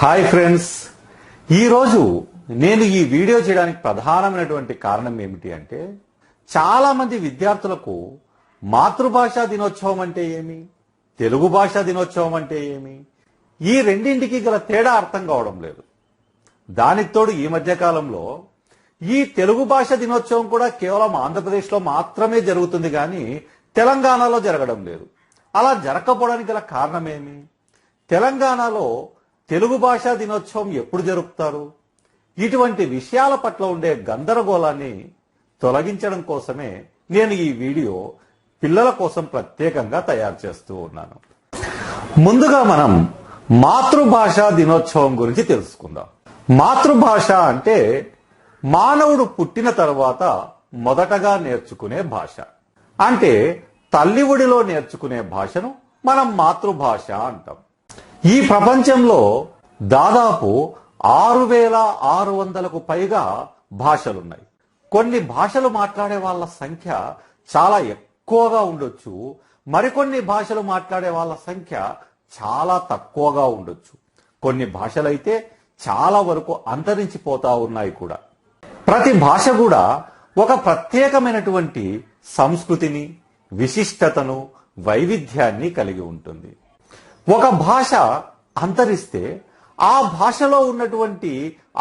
Hi friends, ఈరోజు నేను ఈ వీడియో చేయడానికి ప్రధానమైనటువంటి కారణం ఏమిటి అంటే, చాలా మంది విద్యార్థులకు మాతృభాషా దినోత్సవం అంటే ఏమి, తెలుగు భాషా దినోత్సవం అంటే ఏమి, ఈ రెండింటికి గల తేడా అర్థం కావడం లేదు. దానికి తోడు ఈ మధ్య కాలంలో ఈ తెలుగు భాష దినోత్సవం కూడా కేవలం ఆంధ్రప్రదేశ్లో మాత్రమే జరుగుతుంది కానీ తెలంగాణలో జరగడం లేదు. అలా జరగకపోవడానికి గల కారణమేమి? తెలంగాణలో తెలుగు భాషా దినోత్సవం ఎప్పుడు జరుపుతారు? ఇటువంటి విషయాల పట్ల ఉండే గందరగోళాన్ని తొలగించడం కోసమే నేను ఈ వీడియో పిల్లల కోసం ప్రత్యేకంగా తయారు చేస్తూ ఉన్నాను. ముందుగా మనం మాతృభాషా దినోత్సవం గురించి తెలుసుకుందాం. మాతృభాష అంటే మానవుడు పుట్టిన తర్వాత మొదటగా నేర్చుకునే భాష. అంటే తల్లి ఒడిలో నేర్చుకునే భాషను మనం మాతృభాష అంటాం. ఈ ప్రపంచంలో దాదాపు 6600కు పైగా భాషలున్నాయి. కొన్ని భాషలు మాట్లాడే వాళ్ళ సంఖ్య చాలా ఎక్కువగా ఉండొచ్చు, మరికొన్ని భాషలు మాట్లాడే వాళ్ళ సంఖ్య చాలా తక్కువగా ఉండొచ్చు. కొన్ని భాషలైతే చాలా వరకు అంతరించిపోతా ఉన్నాయి కూడా. ప్రతి భాష కూడా ఒక ప్రత్యేకమైనటువంటి సంస్కృతిని, విశిష్టతను, వైవిధ్యాన్ని కలిగి ఉంటుంది. ఒక భాష అంతరిస్తే ఆ భాషలో ఉన్నటువంటి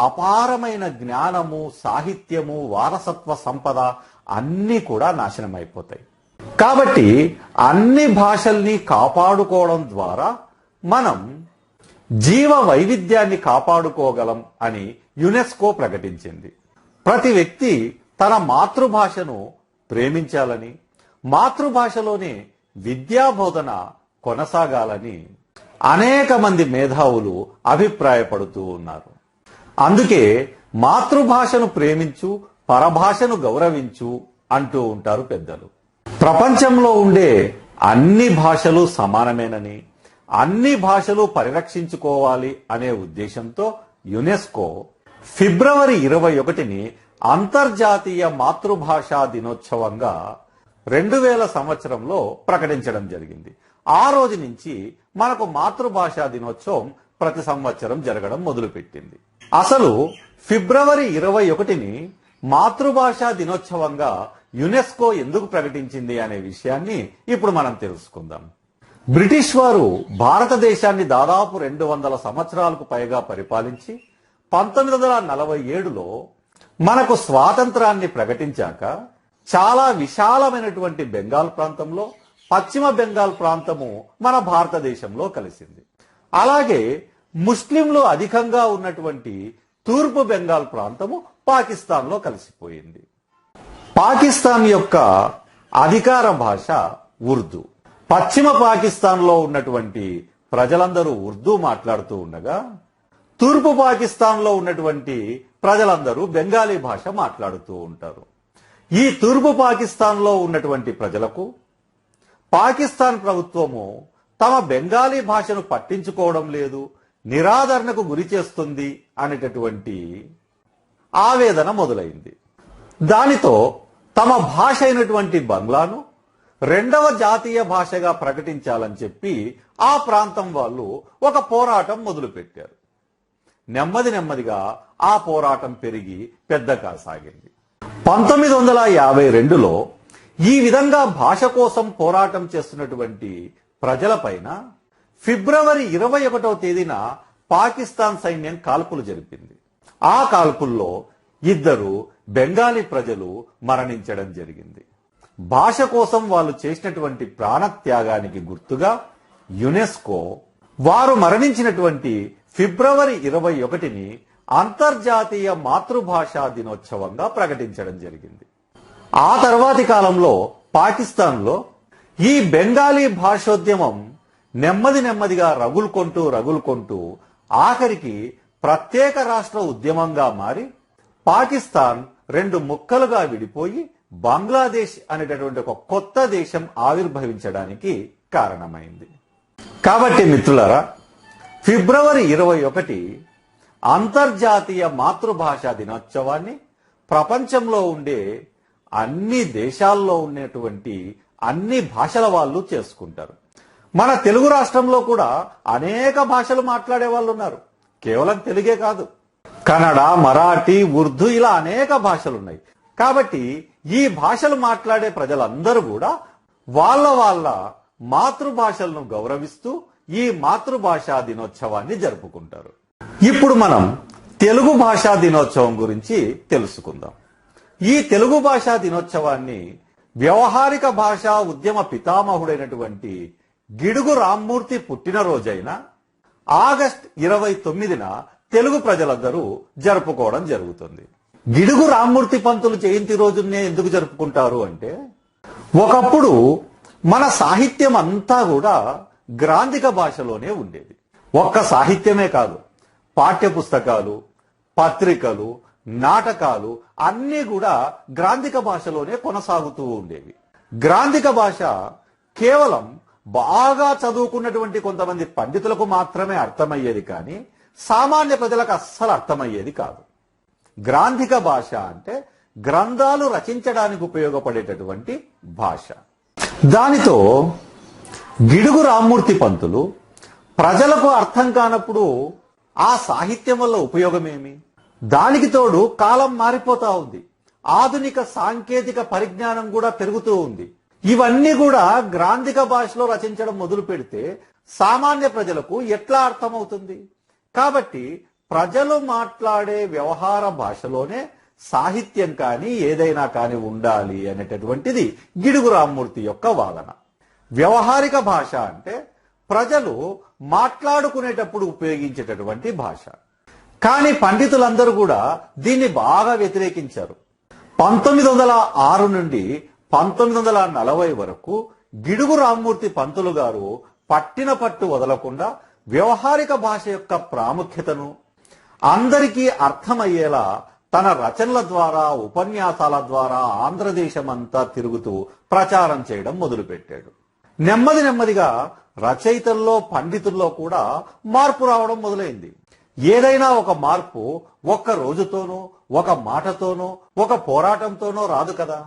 అపారమైన జ్ఞానము, సాహిత్యము, వారసత్వ సంపద అన్నీ కూడా నాశనమైపోతాయి. కాబట్టి అన్ని భాషల్ని కాపాడుకోవడం ద్వారా మనం జీవ వైవిధ్యాన్ని కాపాడుకోగలం అని యునెస్కో ప్రకటించింది. ప్రతి వ్యక్తి తన మాతృభాషను ప్రేమించాలని, మాతృభాషలోనే విద్యాబోధన కొనసాగాలని అనేక మంది మేధావులు అభిప్రాయపడుతూ ఉన్నారు. అందుకే మాతృభాషను ప్రేమించు, పరభాషను గౌరవించు అంటూ ఉంటారు పెద్దలు. ప్రపంచంలో ఉండే అన్ని భాషలు సమానమేనని, అన్ని భాషలు పరిరక్షించుకోవాలి అనే ఉద్దేశంతో యునెస్కో ఫిబ్రవరి 21ని అంతర్జాతీయ మాతృభాషా దినోత్సవంగా 2000 సంవత్సరంలో ప్రకటించడం జరిగింది. ఆ రోజు నుంచి మనకు మాతృభాషా దినోత్సవం ప్రతి సంవత్సరం జరగడం మొదలుపెట్టింది. అసలు ఫిబ్రవరి 21ని మాతృభాషా దినోత్సవంగా యునెస్కో ఎందుకు ప్రకటించింది అనే విషయాన్ని ఇప్పుడు మనం తెలుసుకుందాం. బ్రిటిష్ వారు భారతదేశాన్ని దాదాపు 200 సంవత్సరాలకు పైగా పరిపాలించి 1947లో మనకు స్వాతంత్రాన్ని ప్రకటించాక చాలా విశాలమైనటువంటి బెంగాల్ ప్రాంతంలో పశ్చిమ బెంగాల్ ప్రాంతము మన భారతదేశంలో కలిసింది. అలాగే ముస్లింలు అధికంగా ఉన్నటువంటి తూర్పు బెంగాల్ ప్రాంతము పాకిస్తాన్లో కలిసిపోయింది. పాకిస్తాన్ యొక్క అధికార భాష ఉర్దూ. పశ్చిమ పాకిస్తాన్లో ఉన్నటువంటి ప్రజలందరూ ఉర్దూ మాట్లాడుతూ ఉండగా, తూర్పు పాకిస్తాన్లో ఉన్నటువంటి ప్రజలందరూ బెంగాలీ భాష మాట్లాడుతూ ఉంటారు. ఈ తూర్పు పాకిస్తాన్లో ఉన్నటువంటి ప్రజలకు పాకిస్తాన్ ప్రభుత్వము తమ బెంగాలీ భాషను పట్టించుకోవడం లేదు, నిరాదరణకు గురి చేస్తుంది అనేటటువంటి ఆవేదన మొదలైంది. దానితో తమ భాష అయినటువంటి బంగ్లాను రెండవ జాతీయ భాషగా ప్రకటించాలని చెప్పి ఆ ప్రాంతం వాళ్ళు ఒక పోరాటం మొదలుపెట్టారు. నెమ్మదిగా ఆ పోరాటం పెరిగి పెద్ద కాసాగింది. 1952లో ఈ విధంగా భాష కోసం పోరాటం చేస్తున్నటువంటి ప్రజలపైన ఫిబ్రవరి 21వ తేదీన పాకిస్తాన్ సైన్యం కాల్పులు జరిపింది. ఆ కాల్పుల్లో 2 బెంగాలీ ప్రజలు మరణించడం జరిగింది. భాష కోసం వాళ్ళు చేసినటువంటి ప్రాణత్యాగానికి గుర్తుగా యునెస్కో వారు మరణించినటువంటి ఫిబ్రవరి 21ని అంతర్జాతీయ మాతృభాషా దినోత్సవంగా ప్రకటించడం జరిగింది. ఆ తర్వాతి కాలంలో పాకిస్తాన్లో ఈ బెంగాలీ భాషోద్యమం నెమ్మదిగా రగులుకొంటూ ఆఖరికి ప్రత్యేక రాష్ట్ర ఉద్యమంగా మారి పాకిస్తాన్ 2 ముక్కలుగా విడిపోయి బంగ్లాదేశ్ అనేటటువంటి ఒక కొత్త దేశం ఆవిర్భవించడానికి కారణమైంది. కాబట్టి మిత్రులారా, ఫిబ్రవరి 21 అంతర్జాతీయ మాతృభాషా దినోత్సవాన్ని ప్రపంచంలో ఉండే అన్ని దేశాల్లో ఉన్నటువంటి అన్ని భాషల వాళ్ళు చేసుకుంటారు. మన తెలుగు రాష్ట్రంలో కూడా అనేక భాషలు మాట్లాడే వాళ్ళు ఉన్నారు. కేవలం తెలుగే కాదు, కన్నడ, మరాఠీ, ఉర్దూ ఇలా అనేక భాషలున్నాయి. కాబట్టి ఈ భాషలు మాట్లాడే ప్రజలందరూ కూడా వాళ్ళ వాళ్ళ మాతృభాషలను గౌరవిస్తూ ఈ మాతృభాషా దినోత్సవాన్ని జరుపుకుంటారు. ఇప్పుడు మనం తెలుగు భాషా దినోత్సవం గురించి తెలుసుకుందాం. ఈ తెలుగు భాషా దినోత్సవాన్ని వ్యవహారిక భాషా ఉద్యమ పితామహుడైనటువంటి గిడుగు రామ్మూర్తి పుట్టినరోజైన ఆగస్టు 29న తెలుగు ప్రజలందరూ జరుపుకోవడం జరుగుతుంది. గిడుగు రామ్మూర్తి పంతులు జయంతి రోజునే ఎందుకు జరుపుకుంటారు అంటే, ఒకప్పుడు మన సాహిత్యం అంతా కూడా గ్రాంధిక భాషలోనే ఉండేది. ఒక్క సాహిత్యమే కాదు, పాఠ్య పుస్తకాలు, పత్రికలు, నాటకాలు అన్నీ కూడా గ్రాంధిక భాషలోనే కొనసాగుతూ ఉండేవి. గ్రాంధిక భాష కేవలం బాగా చదువుకున్నటువంటి కొంతమంది పండితులకు మాత్రమే అర్థమయ్యేది, కానీ సామాన్య ప్రజలకు అస్సలు అర్థమయ్యేది కాదు. గ్రాంధిక భాష అంటే గ్రంథాలు రచించడానికి ఉపయోగపడేటటువంటి భాష. దానితో గిడుగు రామ్మూర్తి పంతులు ప్రజలకు అర్థం కానప్పుడు ఆ సాహిత్యం వల్ల ఉపయోగమేమి? దానికి తోడు కాలం మారిపోతా ఉంది, ఆధునిక సాంకేతిక పరిజ్ఞానం కూడా పెరుగుతూ ఉంది. ఇవన్నీ కూడా గ్రాంధిక భాషలో రచించడం మొదలు పెడితే సామాన్య ప్రజలకు ఎట్లా అర్థమవుతుంది? కాబట్టి ప్రజలు మాట్లాడే వ్యవహార భాషలోనే సాహిత్యం కానీ ఏదైనా కానీ ఉండాలి అనేటటువంటిది గిడుగు రామ్మూర్తి యొక్క వాదన. వ్యవహారిక భాష అంటే ప్రజలు మాట్లాడుకునేటప్పుడు ఉపయోగించేటటువంటి భాష. కానీ పండితులందరూ కూడా దీన్ని బాగా వ్యతిరేకించారు. 1906 నుండి 1940 వరకు గిడుగు రామ్మూర్తి పంతులు గారు పట్టిన పట్టు వదలకుండా వ్యవహారిక భాష యొక్క ప్రాముఖ్యతను అందరికీ అర్థమయ్యేలా తన రచనల ద్వారా, ఉపన్యాసాల ద్వారా ఆంధ్రదేశమంతా తిరుగుతూ ప్రచారం చేయడం మొదలుపెట్టాడు. నెమ్మది నెమ్మదిగా రచయితల్లో, పండితుల్లో కూడా మార్పు రావడం మొదలైంది. ఏదైనా ఒక మార్పు ఒక్క రోజుతోనో, ఒక మాటతోనో, ఒక పోరాటంతోనో రాదు కదా.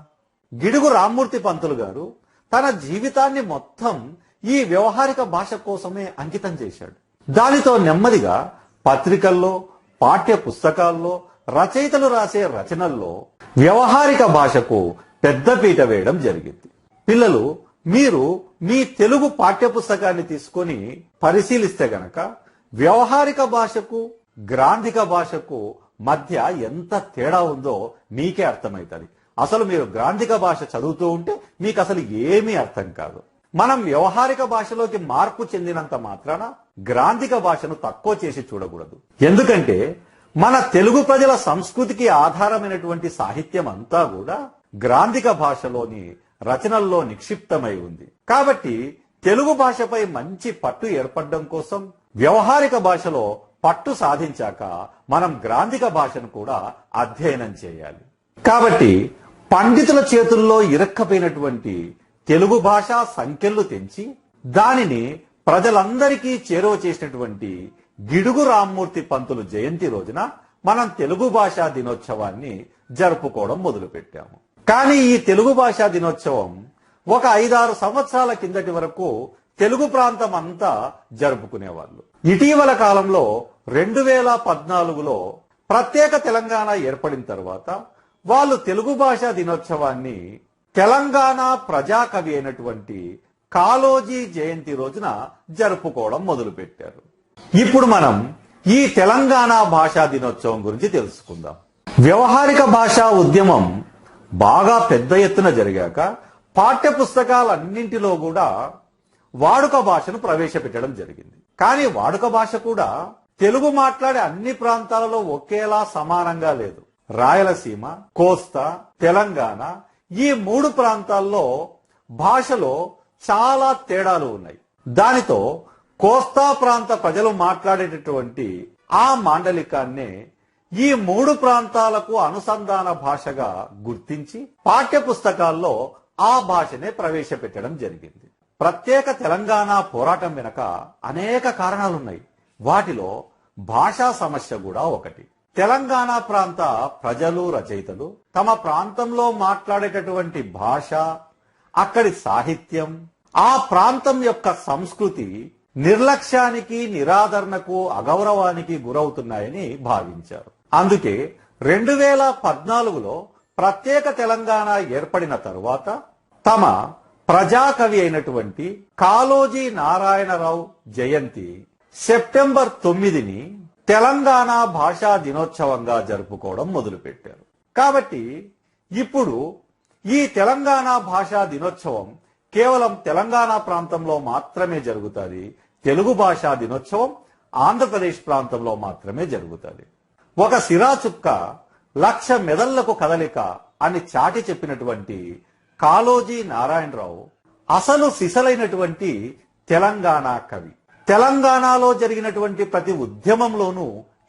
గిడుగు రామ్మూర్తి పంతులు గారు తన జీవితాన్ని మొత్తం ఈ వ్యవహారిక భాష కోసమే అంకితం చేశాడు. దానితో నెమ్మదిగా పత్రికల్లో, పాఠ్య పుస్తకాల్లో, రచయితలు రాసే రచనల్లో వ్యవహారిక భాషకు పెద్దపీట వేయడం జరిగింది. పిల్లలు, మీరు మీ తెలుగు పాఠ్య పుస్తకాన్ని తీసుకొని పరిశీలిస్తే గనక వ్యవహారిక భాషకు, గ్రాంధిక భాషకు మధ్య ఎంత తేడా ఉందో మీకే అర్థమవుతుంది. అసలు మీరు గ్రాంధిక భాష చదువుతూ ఉంటే మీకు అసలు ఏమీ అర్థం కాదు. మనం వ్యవహారిక భాషలోకి మార్పు చెందినంత మాత్రాన గ్రాంధిక భాషను తక్కువ చేసి చూడకూడదు. ఎందుకంటే మన తెలుగు ప్రజల సంస్కృతికి ఆధారమైనటువంటి సాహిత్యం అంతా కూడా గ్రాంధిక భాషలోని రచనల్లో నిక్షిప్తమై ఉంది. కాబట్టి తెలుగు భాషపై మంచి పట్టు ఏర్పడడం కోసం వ్యవహారిక భాషలో పట్టు సాధించాక మనం గ్రాంధిక భాషను కూడా అధ్యయనం చేయాలి. కాబట్టి పండితుల చేతుల్లో ఇరక్కపోయినటువంటి తెలుగు భాష సంఖ్యలు తెంచి దానిని ప్రజలందరికీ చేరువ చేసినటువంటి గిడుగు రామ్మూర్తి పంతులు జయంతి రోజున మనం తెలుగు భాషా దినోత్సవాన్ని జరుపుకోవడం మొదలుపెట్టాము. కానీ ఈ తెలుగు భాషా దినోత్సవం ఒక 5-6 సంవత్సరాల కిందటి వరకు తెలుగు ప్రాంతం అంతా జరుపుకునేవాళ్ళు. ఇటీవల కాలంలో 2014లో ప్రత్యేక తెలంగాణ ఏర్పడిన తర్వాత వాళ్ళు తెలుగు భాషా దినోత్సవాన్ని తెలంగాణ ప్రజాకవి అయినటువంటి కాళోజీ జయంతి రోజున జరుపుకోవడం మొదలుపెట్టారు. ఇప్పుడు మనం ఈ తెలంగాణ భాషా దినోత్సవం గురించి తెలుసుకుందాం. వ్యవహారిక భాషా ఉద్యమం బాగా పెద్ద ఎత్తున జరిగాక పాఠ్య పుస్తకాలన్నింటిలో కూడా వాడుక భాషను ప్రవేశపెట్టడం జరిగింది. కానీ వాడుక భాష కూడా తెలుగు మాట్లాడే అన్ని ప్రాంతాలలో ఒకేలా సమానంగా లేదు. రాయలసీమ, కోస్తా, తెలంగాణ ఈ 3 ప్రాంతాల్లో భాషలో చాలా తేడాలు ఉన్నాయి. దానితో కోస్తా ప్రాంత ప్రజలు మాట్లాడేటటువంటి ఆ మాండలికాన్నే ఈ 3 ప్రాంతాలకు అనుసంధాన భాషగా గుర్తించి పాఠ్య పుస్తకాల్లో ఆ భాషనే ప్రవేశపెట్టడం జరిగింది. ప్రత్యేక తెలంగాణ పోరాటం వెనక అనేక కారణాలున్నాయి. వాటిలో భాషా సమస్య కూడా ఒకటి. తెలంగాణ ప్రాంత ప్రజలు, రచయితలు తమ ప్రాంతంలో మాట్లాడేటటువంటి భాష, అక్కడి సాహిత్యం, ఆ ప్రాంతం యొక్క సంస్కృతి నిర్లక్ష్యానికి, నిరాదరణకు, అగౌరవానికి గురవుతున్నాయని భావించారు. అందుకే 2014లో ప్రత్యేక తెలంగాణ ఏర్పడిన తరువాత తమ ప్రజాకవి అయినటువంటి కాళోజీ నారాయణరావు జయంతి సెప్టెంబర్ 9ని తెలంగాణ భాషా దినోత్సవంగా జరుపుకోవడం మొదలుపెట్టారు. కాబట్టి ఇప్పుడు ఈ తెలంగాణ భాషా దినోత్సవం కేవలం తెలంగాణ ప్రాంతంలో మాత్రమే జరుగుతుంది. తెలుగు భాషా దినోత్సవం ఆంధ్రప్రదేశ్ ప్రాంతంలో మాత్రమే జరుగుతుంది. ఒక సిరాచుక్క 1,00,000 మెదళ్లకు కదలిక అని చాటి చెప్పినటువంటి కాళోజీ నారాయణరావు అసలు సిసలైనటువంటి తెలంగాణ కవి. తెలంగాణలో జరిగినటువంటి ప్రతి ఉద్యమంలోనూ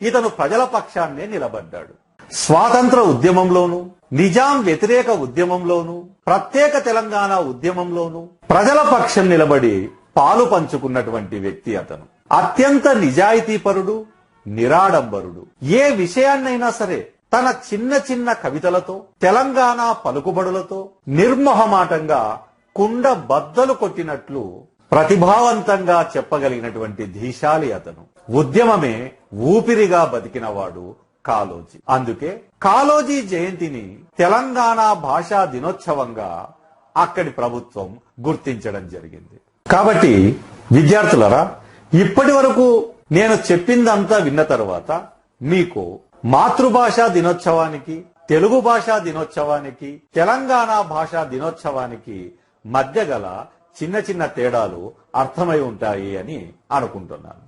ఇతను ప్రజల పక్షాన్నే నిలబడ్డాడు. స్వాతంత్ర ఉద్యమంలోనూ, నిజాం వ్యతిరేక ఉద్యమంలోనూ, ప్రత్యేక తెలంగాణ ఉద్యమంలోనూ ప్రజల పక్షం నిలబడి పాలు పంచుకున్నటువంటి వ్యక్తి అతను. అత్యంత నిజాయితీపరుడు, నిరాడంబరుడు. ఏ విషయాన్నైనా సరే తన చిన్న చిన్న కవితలతో, తెలంగాణ పలుకుబడులతో నిర్మోహమాటంగా కుండ బద్దలు కొట్టినట్లు ప్రతిభావంతంగా చెప్పగలిగినటువంటి ధీశాలి అతను. ఉద్యమమే ఊపిరిగా బతికినవాడు కాళోజీ. అందుకే కాళోజీ జయంతిని తెలంగాణ భాషా దినోత్సవంగా అక్కడి ప్రభుత్వం గుర్తించడం జరిగింది. కాబట్టి విద్యార్థులరా, ఇప్పటి వరకు నేను చెప్పిందంతా విన్న తర్వాత మీకు మాతృభాషా దినోత్సవానికి, తెలుగు భాషా దినోత్సవానికి, తెలంగాణ భాషా దినోత్సవానికి మధ్య గల చిన్న చిన్న తేడాలు అర్థమై ఉంటాయి అని అనుకుంటున్నాను.